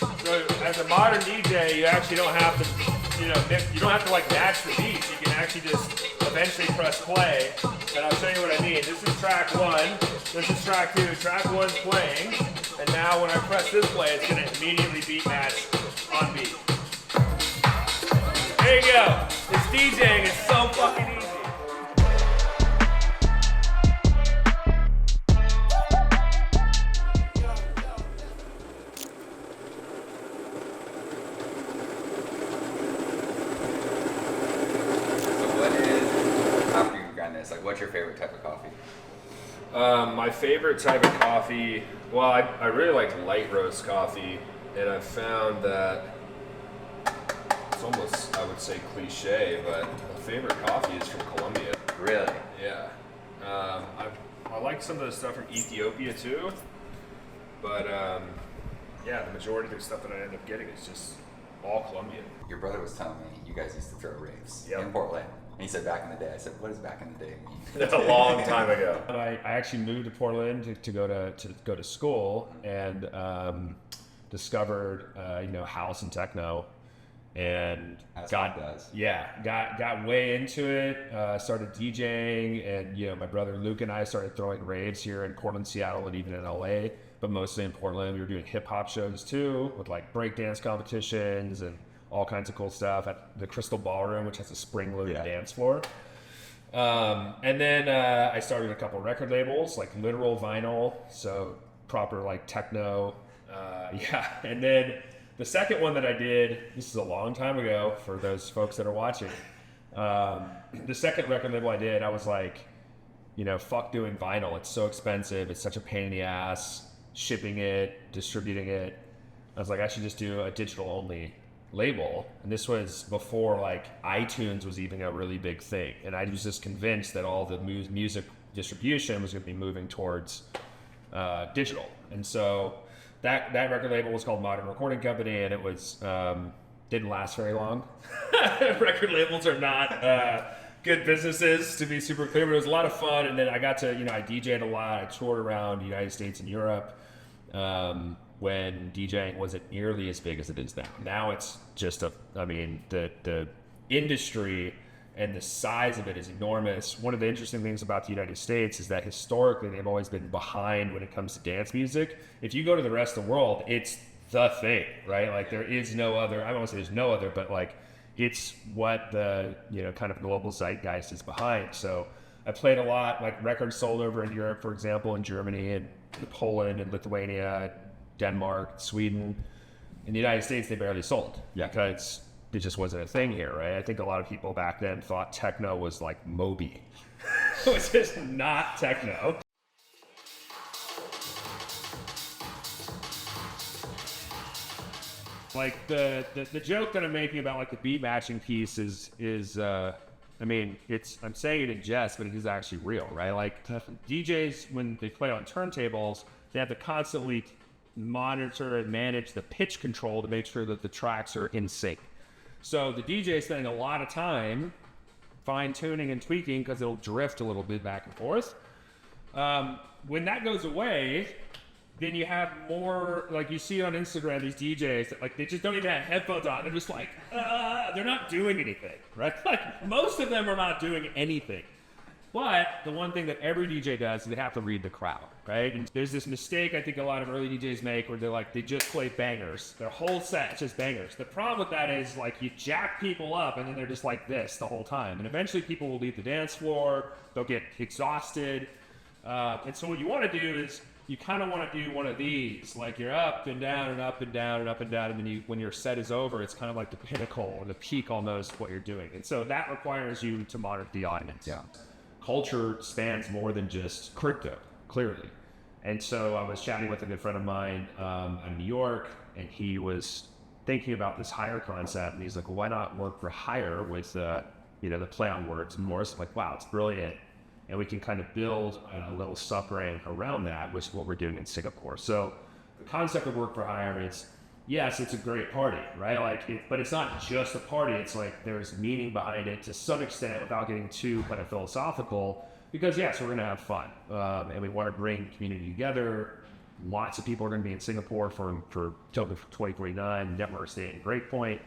So as a modern DJ, you actually don't have to, you don't have to like match the beats. You can actually just eventually press play. And I'll show you what I mean. This is track one. This is track two. Track one's playing. And now when I press this play, it's gonna immediately beat match on beat. There you go. It's DJing. It's so fucking easy. Like, what's your favorite type of coffee? My favorite type of coffee, well, I really like light roast coffee, and I've found that it's almost, I would say, cliche, but my favorite coffee is from Colombia. Really? Yeah. I like some of the stuff from Ethiopia too, but yeah, the majority of the stuff that I end up getting is just all Colombian. Your brother was telling me you guys used to throw raves Yep. in Portland. And he said back in the day. I said, what does back in the day mean? A long time ago. I actually moved to Portland to go to school and discovered house and techno, and got way into it. Started DJing, and my brother Luke and I started throwing raves here in Portland, Seattle, and even in LA, but mostly in Portland. We were doing hip hop shows too, with like breakdance competitions and all kinds of cool stuff at the Crystal Ballroom, which has a spring-loaded dance floor. And then I started a couple record labels, like literal vinyl, so proper like techno. And then the second one that I did, this is a long time ago for those folks that are watching. The second record label I did, I was like, fuck doing vinyl. It's so expensive. It's such a pain in the ass, shipping it, distributing it. I was like, I should just do a digital-only label. And this was before like iTunes was even a really big thing, and I was just convinced that all the music distribution was going to be moving towards digital. And so that record label was called Modern Recording Company, and it was didn't last very long. Record labels are not good businesses, to be super clear, but it was a lot of fun. And then I got to I DJ'd a lot. I toured around the United States and Europe when DJing wasn't nearly as big as it is now. Now it's just the industry and the size of it is enormous. One of the interesting things about the United States is that historically they've always been behind when it comes to dance music. If you go to the rest of the world, it's the thing, right? Like there is no other, I don't want to say there's no other, but like it's what the, kind of global zeitgeist is behind. So I played a lot, like records sold over in Europe, for example, in Germany and Poland and Lithuania, Denmark, Sweden. In the United States, they barely sold because it just wasn't a thing here, right? I think a lot of people back then thought techno was like Moby. It was just not techno. Like the joke that I'm making about like the beat matching piece is I'm saying it in jest, but it is actually real, right? Like DJs, when they play on turntables, they have to constantly monitor and manage the pitch control to make sure that the tracks are in sync. So the DJ is spending a lot of time fine-tuning and tweaking because it'll drift a little bit back and forth. When that goes away, then you have more, like you see on Instagram, these DJs that like they just don't even have headphones on. They're just like, they're not doing anything, right? Like most of them are not doing anything. But the one thing that every DJ does is they have to read the crowd, right? And there's this mistake I think a lot of early DJs make where they just play bangers. Their whole set is just bangers. The problem with that is like you jack people up and then they're just like this the whole time. And eventually people will leave the dance floor, they'll get exhausted. And so what you want to do is you kind of want to do one of these, like you're up and down and up and down and up and down, and then when your set is over, it's kind of like the pinnacle or the peak almost what you're doing. And so that requires you to monitor the audience. Yeah. Culture spans more than just crypto, clearly. And so I was chatting with a good friend of mine in New York, and he was thinking about this hire concept, and he's like, well, why not work for hire with the play on words and more? So I'm like, wow, it's brilliant. And we can kind of build a little sub-brand around that, which is what we're doing in Singapore. So the concept of work for hire is, yes, it's a great party, right? But it's not just a party. It's like there's meaning behind it to some extent without getting too kind of philosophical. Because yes, we're going to have fun, and we want to bring the community together. lots of people are going to be in Singapore for Tokyo 2049, Denver staying at Great Point.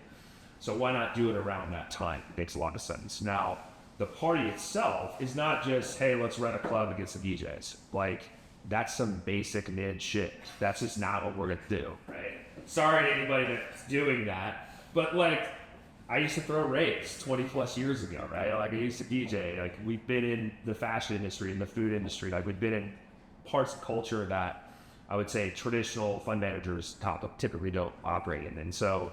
So why not do it around that time? It makes a lot of sense. Now, the party itself is not just, hey, let's rent a club and get some DJs. Like, that's some basic mid shit. That's just not what we're going to do, right? Sorry to anybody that's doing that, but like, I used to throw raves 20 plus years ago, right? Like I used to DJ, like we've been in the fashion industry and the food industry, like we've been in parts of culture that I would say traditional fund managers typically don't operate in. And so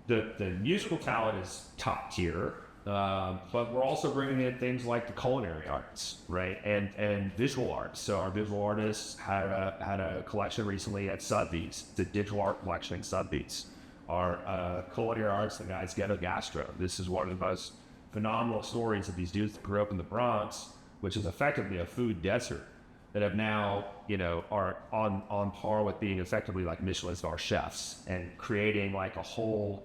the musical talent is top tier, but we're also bringing in things like the culinary arts, right? And visual arts. So our visual artists had a collection recently at Sotheby's, the digital art collection at Sotheby's. Our culinary arts, the guys Ghetto Gastro. This is one of the most phenomenal stories of these dudes that grew up in the Bronx, which is effectively a food desert, that have now, are on par with being effectively like Michelin star chefs and creating like a whole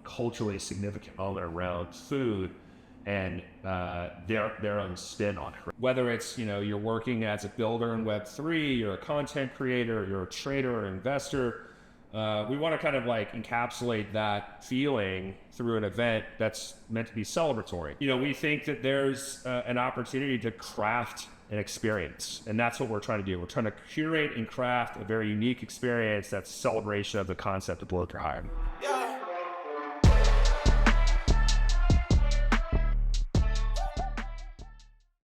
culturally significant moment around food and their own spin on it. Whether it's, you're working as a builder in Web3, you're a content creator, you're a trader or investor, we want to kind of like encapsulate that feeling through an event that's meant to be celebratory. We think that there's an opportunity to craft an experience, and that's what we're trying to do. We're trying to curate and craft a very unique experience that's a celebration of the concept of local hire.